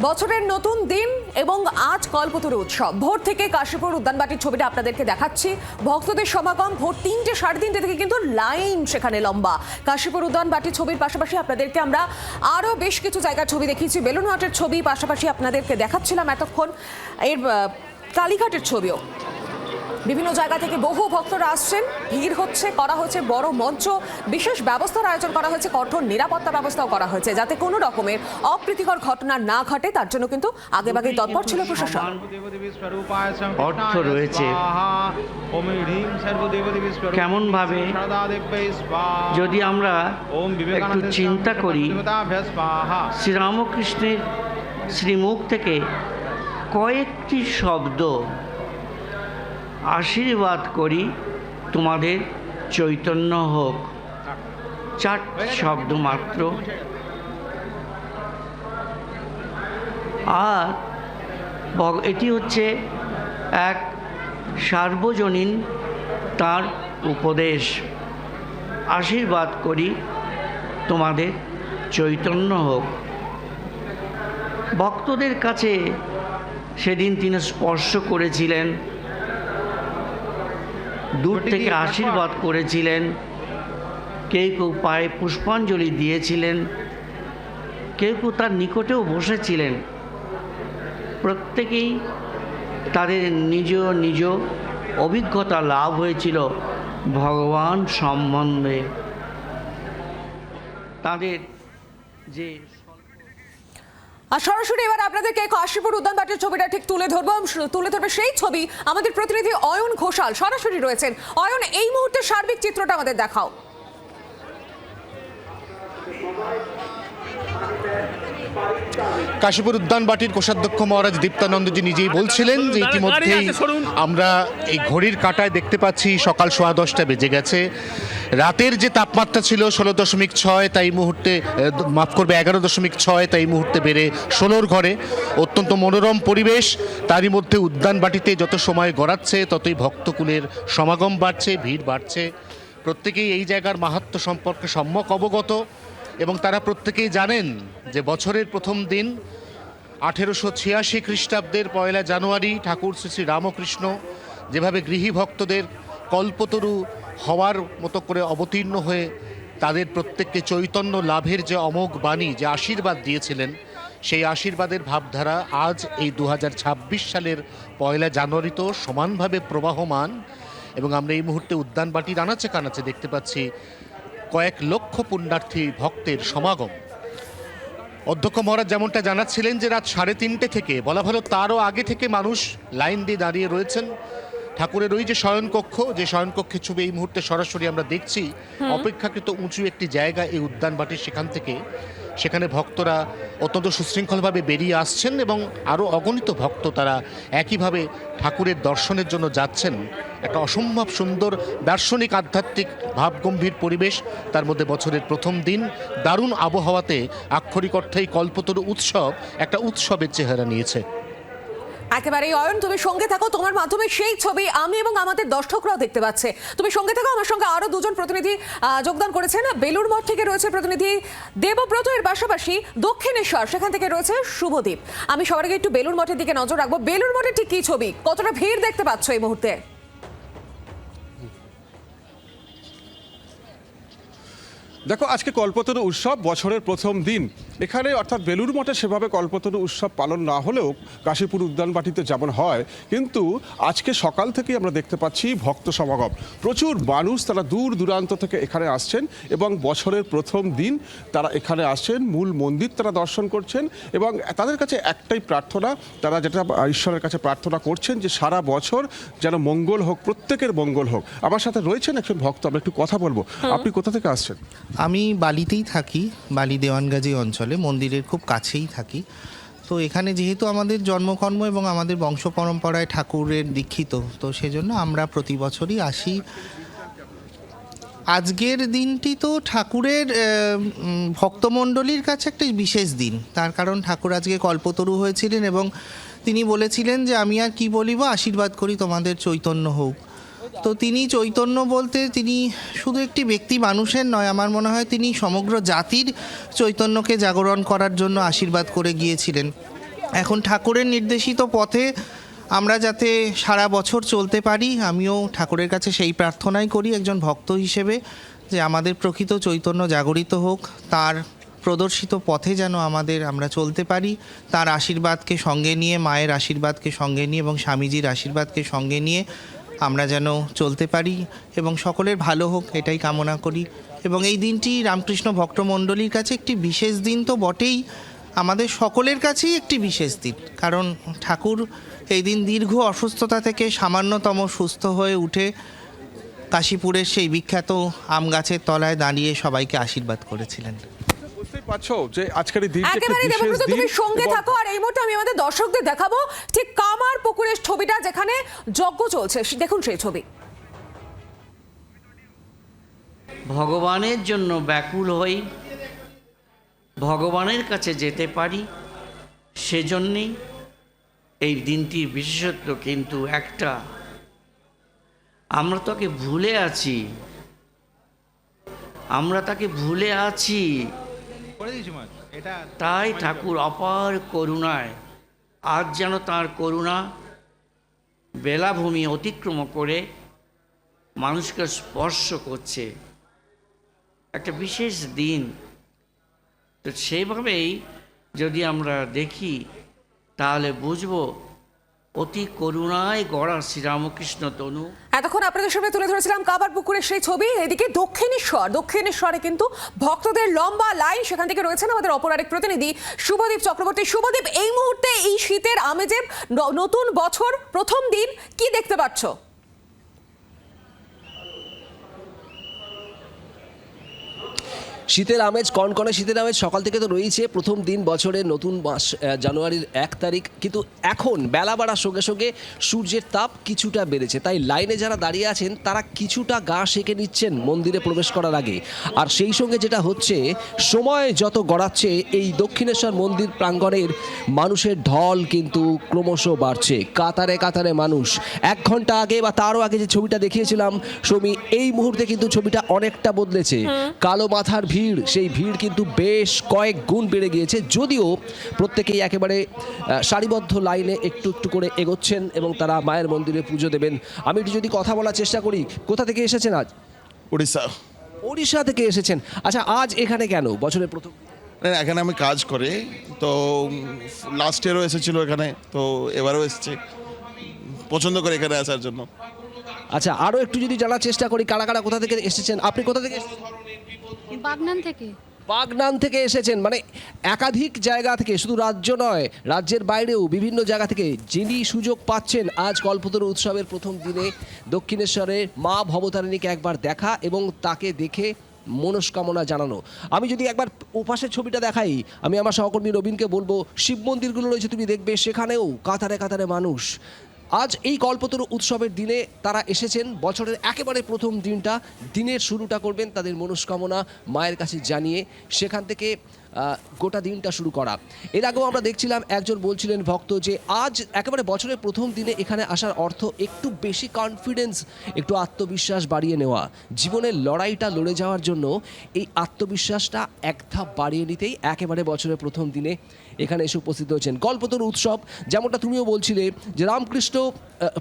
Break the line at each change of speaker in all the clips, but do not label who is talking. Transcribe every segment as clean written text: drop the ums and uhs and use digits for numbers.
বছরের নতুন দিন এবং আজ কল্পতরু উৎসব। ভোর থেকে কাশীপুর উদ্যানবাটির ছবিটা আপনাদেরকে দেখাচ্ছি। ভক্তদের সমাগম ভোর 3টে 3:30 থেকে কিন্তু লাইন সেখানে লম্বা। কাশীপুর উদ্যানবাটির ছবির পাশাপাশি আপনাদেরকে আমরা আরও বেশ কিছু জায়গার ছবি দেখিয়েছি। বেলুন মঠের ছবি পাশাপাশি আপনাদেরকে দেখাচ্ছিলাম এতক্ষণ এর কালীঘাটের ছবিও। বিভিন্ন জায়গা থেকে বহু ভক্তরা আসছেন, ভিড় হচ্ছে, করা হচ্ছে বড় মঞ্চ, বিশেষ ব্যবস্থার আয়োজন করা হয়েছে, কঠোর নিরাপত্তা ব্যবস্থাও করা হয়েছে যাতে কোনো রকমের অপ্রীতিকর ঘটনা না ঘটে। তার জন্য কিন্তু আগেভাগেই তৎপর ছিল প্রশাসন।
অর্থ রয়েছে কেমন ভাবে যদি আমরা একটু চিন্তা করি, শ্রীরামকৃষ্ণের শ্রীমুখ থেকে কয়েকটি শব্দ, আশীর্বাদ করি তোমাদের চৈতন্য হোক, 4 শব্দ মাত্র। আর এটি হচ্ছে এক সার্বজনীন তার উপদেশ, আশীর্বাদ করি তোমাদের চৈতন্য হোক। ভক্তদের কাছে সেদিন তিনি স্পর্শ করেছিলেন, দূর থেকে আশীর্বাদ করেছিলেন, কেউ কেউ পায়ে পুষ্পাঞ্জলি দিয়েছিলেন, কেউ কেউ তার নিকটেও বসেছিলেন। প্রত্যেকেই তাদের নিজ নিজ অভিজ্ঞতা লাভ হয়েছিল ভগবান সম্বন্ধে। তাদের যে
আর সরাসরি এবার আপনাদেরকে কাশীপুর উদ্যানবাটির ছবিটা ঠিক তুলে ধরবে সেই ছবি আমাদের প্রতিনিধি অয়ন ঘোষাল সরাসরি রয়েছেন। অয়ন, এই মুহূর্তে সার্বিক চিত্রটা আমাদের দেখাও।
কাশীপুর উদ্যানবাটির কোষাধ্যক্ষ মহারাজ দীপ্তানন্দজি নিজেই বলছিলেন যে ইতিমধ্যেই আমরা এই ঘড়ির কাঁটায় দেখতে পাচ্ছি সকাল 10:15 বেজে গেছে। রাতের যে তাপমাত্রা ছিল 16.6, তাই মুহূর্তে 11.6, তাই মুহূর্তে বেড়ে 16 ঘরে। অত্যন্ত মনোরম পরিবেশ, তারই মধ্যে উদ্যানবাটিতে যত সময় গড়াচ্ছে ততই ভক্তকুলের সমাগম বাড়ছে, ভিড় বাড়ছে। প্রত্যেকেই এই জায়গার মাহাত্ম্য সম্পর্কে সম্যক অবগত এবং তারা প্রত্যেকেই জানেন যে বছরের প্রথম দিন 1886 খ্রিস্টাব্দের 1 জানুয়ারি ঠাকুর শ্রী শ্রী রামকৃষ্ণ যেভাবে গৃহী ভক্তদের কল্পতরু হওয়ার মতো করে অবতীর্ণ হয়ে তাদের প্রত্যেককে চৈতন্য লাভের যে অমোঘ বাণী, যে আশীর্বাদ দিয়েছিলেন, সেই আশীর্বাদের ভাবধারা আজ এই 2026 সালের 1 জানুয়ারিতেও সমানভাবে প্রবাহমান। এবং আমরা এই মুহূর্তে উদ্যানবাটির আনাচে কানাচে দেখতে পাচ্ছি কয়েক লক্ষ পুণ্যার্থী ভক্তের সমাগম। অধ্যক্ষ মহারাজ যেমনটা জানাচ্ছিলেন যে রাত 3:30 থেকে, বলা ভালো তারও আগে থেকে মানুষ লাইন দিয়ে দাঁড়িয়ে রয়েছেন। ঠাকুরের ওই যে শয়নকক্ষ, যে শয়নকক্ষের ছবি এই মুহূর্তে সরাসরি আমরা দেখছি, অপেক্ষাকৃত উঁচু একটি জায়গা এই উদ্যানবাটির, সেখানে ভক্তরা অত্যন্ত সুশৃঙ্খলভাবে বেরিয়ে আসছেন এবং আরও অগণিত ভক্ত তারা একইভাবে ঠাকুরের দর্শনের জন্য যাচ্ছেন। একটা অসম্ভব সুন্দর দার্শনিক আধ্যাত্মিক ভাবগম্ভীর পরিবেশ, তার মধ্যে বছরের প্রথম দিন দারুণ আবহাওয়াতে আক্ষরিক অর্থেই কল্পতরু উৎসব একটা উৎসবের চেহারা নিয়েছে।
একেবারেই অয়ন, তুমি সঙ্গে থাকো, তোমার মাধ্যমে সেই ছবি আমি এবং আমাদের দর্শকরাও দেখতে পাচ্ছে। তুমি সঙ্গে থাকো, আমার সঙ্গে আরো 2জন প্রতিনিধি যোগদান করেছেন। বেলুড় মঠ থেকে রয়েছে প্রতিনিধি দেবব্রত, এর পাশাপাশি দক্ষিণেশ্বর সেখান থেকে রয়েছে শুভদীপ। আমি সবার আগে একটু বেলুড় মঠের দিকে নজর রাখবো। বেলুড় মঠের ঠিক কি ছবি, কতটা ভিড় দেখতে পাচ্ছ এই মুহূর্তে?
দেখো, আজকে কল্পতরু উৎসব বছরের প্রথম দিন। এখানে অর্থাৎ বেলুড় মঠে সেভাবে কল্পতরু উৎসব পালন না হলেও কাশীপুর উদ্যানবাটিতে যেমন হয়, কিন্তু আজকে সকাল থেকেই আমরা দেখতে পাচ্ছি ভক্ত সমাগম। প্রচুর মানুষ তারা দূর দূরান্ত থেকে এখানে আসছেন এবং বছরের প্রথম দিন তারা এখানে আসছেন, মূল মন্দির তারা দর্শন করছেন এবং তাদের কাছে একটাই প্রার্থনা, তারা যেটা ঈশ্বরের কাছে প্রার্থনা করছেন যে সারা বছর যেন মঙ্গল হোক, প্রত্যেকের মঙ্গল হোক। আমার সাথে রয়েছেন একজন ভক্ত, আমরা একটু কথা বলবো। আপনি কোথা থেকে আসছেন?
আমি বালিতেই থাকি, বালি দেওয়ানগাজী অঞ্চলে, মন্দিরের খুব কাছেই থাকি। তো এখানে যেহেতু আমাদের জন্মকর্ম এবং আমাদের বংশ পরম্পরায় ঠাকুরের দীক্ষিত, তো সেজন্য আমরা প্রতি বছরই আসি। আজকের দিনটি তো ঠাকুরের ভক্তমণ্ডলীর কাছে একটা বিশেষ দিন, তার কারণ ঠাকুর আজকে কল্পতরু হয়েছিলেন এবং তিনি বলেছিলেন যে আমি আর কি বলিব, আশীর্বাদ করি তোমাদের চৈতন্য হোক। তো তিনি চৈতন্য বলতে তিনি শুধু একটি ব্যক্তি মানুষের নয়, আমার মনে হয় তিনি সমগ্র জাতির চৈতন্যকে জাগরণ করার জন্য আশীর্বাদ করে গিয়েছিলেন। এখন ঠাকুরের নির্দেশিত পথে আমরা যাতে সারা বছর চলতে পারি, আমিও ঠাকুরের কাছে সেই প্রার্থনাই করি একজন ভক্ত হিসেবে, যে আমাদের প্রকৃত চৈতন্য জাগরিত হোক, তার প্রদর্শিত পথে যেন আমরা চলতে পারি, তার আশীর্বাদকে সঙ্গে নিয়ে, মায়ের আশীর্বাদকে সঙ্গে নিয়ে এবং স্বামীজির আশীর্বাদকে সঙ্গে নিয়ে আমরা যেন চলতে পারি এবং সকলের ভালো হোক, এটাই কামনা করি। এবং এই দিনটি রামকৃষ্ণ ভক্তমণ্ডলীর কাছে একটি বিশেষ দিন তো বটেই, আমাদের সকলের কাছেই একটি বিশেষ দিন, কারণ ঠাকুর এই দিন দীর্ঘ অসুস্থতা থেকে সামান্যতম সুস্থ হয়ে উঠে কাশীপুরের সেই বিখ্যাত আম গাছের তলায় দাঁড়িয়ে সবাইকে আশীর্বাদ করেছিলেন।
বুঝতেই পারছো যে আজকের এই দিনটি একটা
একেবারে
বিশেষ
দেবব্রত,
দিন
তুমি সঙ্গে
এবং
থাকো আর এই মুহূর্তে আমি আমাদের দর্শকদের দেখাবো ঠিক কামার পুকুরের ছবিটা, যেখানে যজ্ঞ চলছে। দেখুন সেই ছবি।
ভগবানের জন্য ব্যাকুল হই, ভগবানের কাছে যেতে পারি, সেজন্যেই এই দিনটির বিশেষত্ব কিন্তু একটা, আমরা তাকে ভুলে আছি, আমরা তাকে ভুলে আছি। তাই ঠাকুর অপার করুণায় আজ যেন তাঁর করুণা বেলাভূমি অতিক্রম করে মানুষকে স্পর্শ করছে, একটা বিশেষ দিন। তো সেইভাবেই যদি আমরা দেখি তাহলে বুঝবো অতি করুণায় গড়া শ্রীরামকৃষ্ণ তনু।
এতক্ষণ আপনাদের সামনে তুলে ধরেছিলাম কাবার পুকুরের সেই ছবি। এদিকে দক্ষিণেশ্বরে কিন্তু ভক্তদের লম্বা লাইন, সেখান থেকে রয়েছেন আমাদের অপর আরেক প্রতিনিধি শুভদীপ চক্রবর্তী। শুভদীপ, এই মুহূর্তে এই শীতের আমেজে নতুন বছর প্রথম দিন, কি দেখতে পাচ্ছ?
শীতের আমেজ, কনকনে শীতের আমেজ সকাল থেকে তো রয়েছে। প্রথম দিন বছরের নতুন মাস জানুয়ারির 1 তারিখ, কিন্তু এখন বেলা বাড়ার সঙ্গে সঙ্গে সূর্যের তাপ কিছুটা বেড়েছে, তাই লাইনে যারা দাঁড়িয়ে আছেন তারা কিছুটা গা সেঁকে নিচ্ছেন মন্দিরে প্রবেশ করার আগে। আর সেই সঙ্গে যেটা হচ্ছে, সময় যত গড়াচ্ছে এই দক্ষিণেশ্বর মন্দির প্রাঙ্গণের মানুষের ঢল কিন্তু ক্রমশ বাড়ছে। কাতারে কাতারে মানুষ। 1 ঘন্টা আগে বা তারও আগে যে ছবিটা দেখিয়েছিলাম সৌমি, এই মুহূর্তে কিন্তু ছবিটা অনেকটা বদলেছে। কালো মাথার ভিড়, সেই ভিড় কিন্তু বেশ কয়েক গুণ বেড়ে গিয়েছে, যদিও প্রত্যেকেই একেবারে সারিবদ্ধ লাইনে একটু একটু করে এগোচ্ছেন এবং তারা মায়ের মন্দিরে পুজো দেবেন। আমি একটু যদি কথা বলার চেষ্টা করি, কোথা থেকে এসেছেন আজ? উড়িষ্যা থেকে এসেছেন। আচ্ছা, আজ এখানে কেন বছরের প্রথম?
এখানে আমি কাজ করি, তো লাস্ট ইয়ারও এসেছিল এখানে, তো এবারও এসেছি, পছন্দ করে এখানে আসার জন্য।
আচ্ছা, আরও একটু যদি জানার চেষ্টা করি, কারা কারা কোথা থেকে এসেছেন? আপনি কোথা থেকে এসেছেন? বাগনান থেকে এসেছেন, মানে একাধিক জায়গা থেকে, শুধু রাজ্য নয় রাজ্যের বাইরেও বিভিন্ন জায়গা থেকে যিনি সুযোগ পাচ্ছেন আজ কল্পতরু উৎসবের প্রথম দিনে দক্ষিণেশ্বরের মা ভবতারিণীকে একবার দেখা এবং তাকে দেখে মনস্কামনা জানানো। আমি যদি একবার ওপাশের ছবিটা দেখাই, আমি আমার সহকর্মী রবীনকে বলবো, শিব মন্দিরগুলো রয়েছে তুমি দেখবে, সেখানেও কাতারে কাতারে মানুষ। আজ এই কল্পতরু উৎসবের দিনে তারা এসেছেন, বছরের একেবারে প্রথম দিনটা, দিনের শুরুটা করবেন তাদের মনস্কামনা মায়ের কাছে জানিয়ে, সেখান থেকে গোটা দিনটা শুরু করা। এর আগেও আমরা দেখছিলাম একজন বলছিলেন ভক্ত যে আজ একেবারে বছরের প্রথম দিনে এখানে আসার অর্থ একটু বেশি কনফিডেন্স, একটু আত্মবিশ্বাস বাড়িয়ে নেওয়া। জীবনের লড়াইটা লড়ে যাওয়ার জন্য এই আত্মবিশ্বাসটা এক ধাপ বাড়িয়ে নিতেই একেবারে বছরের প্রথম দিনে এখানে এসে উপস্থিত হয়েছেন। কল্পতরু উৎসব, যেমনটা তুমিও বলছিলে যে রামকৃষ্ণ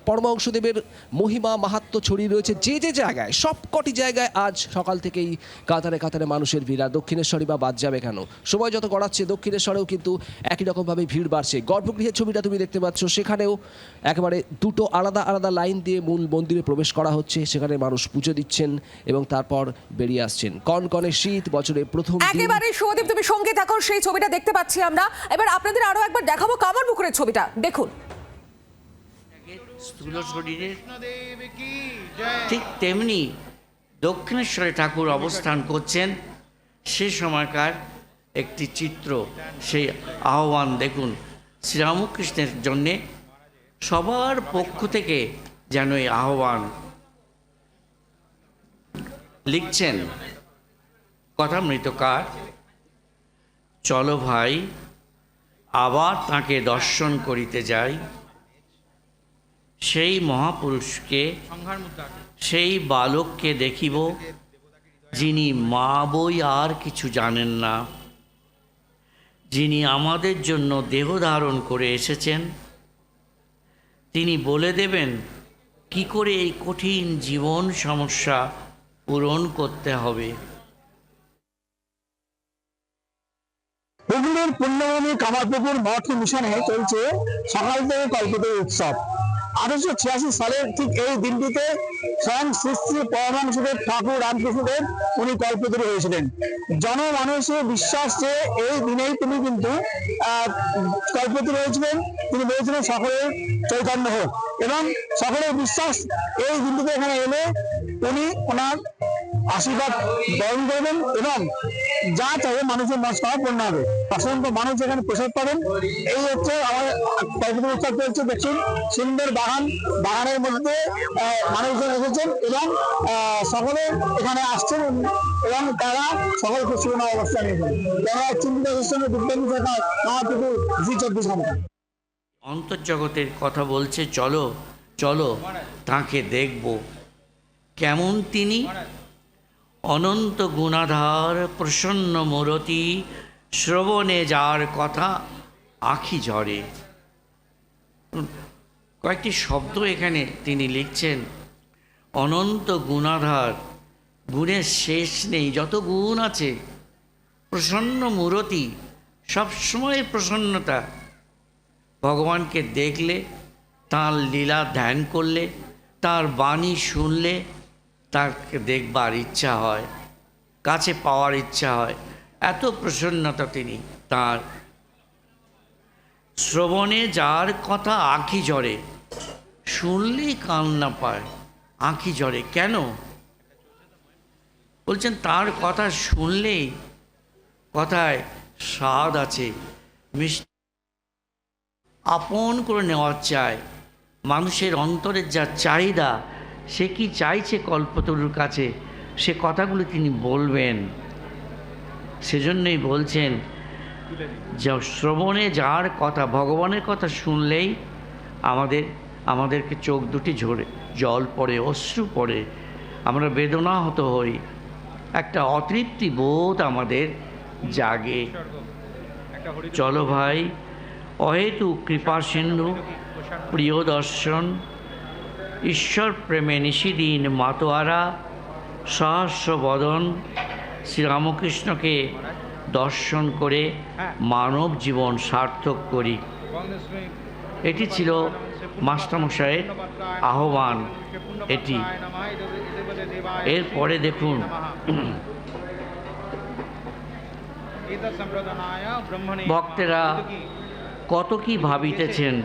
পরমহংসদেবের মহিমা মাহাত্ম্য ছড়িয়ে রয়েছে যে যে জায়গায়, সবকটি জায়গায় আজ সকাল থেকেই কাতারে কাতারে মানুষের ভিড়। আর দক্ষিণেশ্বরই বা বাদ যাবে কেন, সময় যত গড়াচ্ছে দক্ষিণেশ্বরেও কিন্তু একই রকমভাবে ভিড় বাড়ছে। গর্ভগৃহের ছবিটা তুমি দেখতে পাচ্ছ, সেখানেও একেবারে দুটো আলাদা আলাদা লাইন দিয়ে মূল মন্দিরে প্রবেশ করা হচ্ছে, সেখানে মানুষ পুজো দিচ্ছেন এবং তারপর বেরিয়ে আসছেন। কনকনে শীত, বছরের প্রথম দিন।
একেবারে শুভদীপ, তুমি সঙ্গে থাকো, সেই ছবিটা দেখতে পাচ্ছি আমরা। এবার আপনাদের আরো একবার দেখাবো কামার পুকুরের ছবিটা, দেখুন।
স্থূল শরীরের ঠিক তেমনি দক্ষিণেশ্বরে ঠাকুর অবস্থান করছেন, সে সময়কার একটি চিত্র, সেই আহ্বান দেখুন। শ্রীরামকৃষ্ণের জন্যে সবার পক্ষ থেকে যেন এই আহ্বান লিখছেন কথামৃতকার। চলো ভাই, আবার তাকে দর্শন করিতে যাই, সেই মহাপুরুষকে, সেই বালককে দেখিব, যিনি মা বই আর কিছু জানেন না। যিনি আমাদের জন্য দেহ ধারণ করে এসেছেন, তিনি বলে দেবেন কি করে এই কঠিন জীবন সমস্যা পূরণ করতে হবে।
হুগলির পুণ্যভূমি কামারপুকুর মঠ মিশনে চলছে সকাল থেকে কল্পতরু উৎসব। 1886 সালের ঠিক এই দিনটিতে স্বয়ং শ্রী শ্রী পরমাংশদেব ঠাকুর রামকৃষ্ণদেব উনি কল্পতরু হয়েছিলেন। জনমানুষের বিশ্বাস যে এই দিনেই তিনি কিন্তু কল্পতরু হয়েছিলেন। তিনি বলেছিলেন সকলের চৈতন্য হোক, এবং সকলের বিশ্বাস এই দিনটিতে এখানে এলে উনি ওনার আশীর্বাদ বরণ করবেন এবং যা চাইবে মানুষের মনস্কামনা পূর্ণ হবে। অসংখ্য মানুষ এখানে প্রসাদ পাবেন। এই হচ্ছে আমার কল্পতরু উৎসব চলছে। দেখুন সুন্দর বাগানের মধ্যে মানুষজন এসেছেন এবং সকলে এখানে আসছেন এবং তারা সকল খুশিপূর্ণ অবস্থা নিয়েছেন। তারা চিন্তিত বিজ্ঞানী শাখা কামারপুকুর জি24 ঘন্টা।
অন্তর্জগতের কথা বলছে, চলো চলো তাঁকে দেখব। কেমন তিনি? অনন্ত গুণাধার প্রসন্ন মূরতি, শ্রবণে যার কথা আখি ঝরে। কয়েকটি শব্দ এখানে তিনি লিখছেন। অনন্ত গুণাধার, গুণের শেষ নেই, যত গুণ আছে। প্রসন্ন মূরতি, সবসময় প্রসন্নতা। ভগবানকে দেখলে, তাঁর লীলা ধ্যান করলে, তাঁর বাণী শুনলে তাকে দেখবার ইচ্ছা হয়, কাছে পাওয়ার ইচ্ছা হয়। এত প্রসন্নতা তিনি তাঁর। শ্রবণে যার কথা আঁখি ঝরে, শুনলেই কান্না পায়, আঁখি ঝরে। কেন বলছেন? তার কথা শুনলেই কথায় স্বাদ আছে, মিষ্টি, আপন করে নেওয়া চায়। মানুষের অন্তরের যা চাহিদা, সে কি চাইছে কল্পতরুর কাছে, সে কথাগুলো তিনি বলবেন। সেজন্যই বলছেন যে শ্রবণে যার কথা, ভগবানের কথা শুনলেই আমাদেরকে চোখ দুটি ঝরে জল পড়ে, অশ্রু পড়ে, আমরা বেদনাহত হই, একটা অতৃপ্তি বোধ আমাদের জাগে। চলো ভাই, অহেতু কৃপা সিন্ধু প্রিয় দর্শন, ঈশ্বর প্রেমে নিশিদিন মাতোয়ারা, সহস্র বদন শ্রীরামকৃষ্ণকে দর্শন করে মানব জীবন সার্থক করি। এটি ছিল মাস্টারমশাইয়ের আহ্বান। এটি এরপরে দেখুন, ভক্তেরা কত কি ভাবিতেছেন।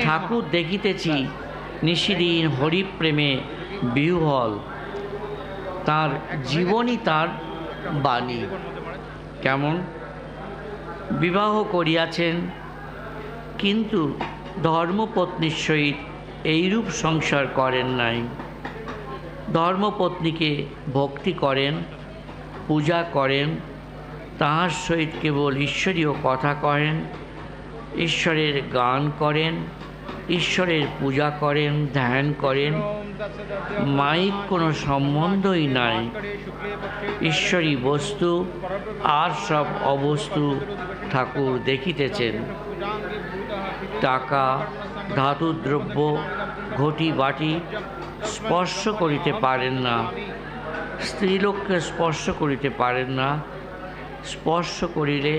ঠাকুর দেখিতেছি নিশিদিন হরিপ্রেমে বিহ্বল, তার জীবনই তার বাণী। কেমন? বিবাহ করিয়াছেন, কিন্তু ধর্মপত্নীর সহিত এইরূপ সংসার করেন নাই। ধর্মপত্নীকে ভক্তি করেন, পূজা করেন, তাহার সহিত কেবল ঈশ্বরীয় কথা কহেন, ঈশ্বরের গান করেন, ঈশ্বরের পূজা করেন, ধ্যান করেন। মাইক কোনো সম্বন্ধই নাই। ঈশ্বরী বস্তু আর সব অবস্তু ঠাকুর দেখিতেছেন। টাকা, ধাতুদ্রব্য, ঘটি বাটি স্পর্শ করিতে পারেন না। স্ত্রীলোককে স্পর্শ করিতে পারেন না। স্পর্শ করিলে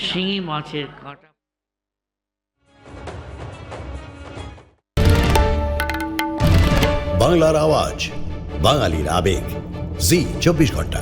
শিঙি মাছের কাঁটা।
বাংলার আওয়াজ, বাঙালির আবেগ, জি 24 ঘন্টা।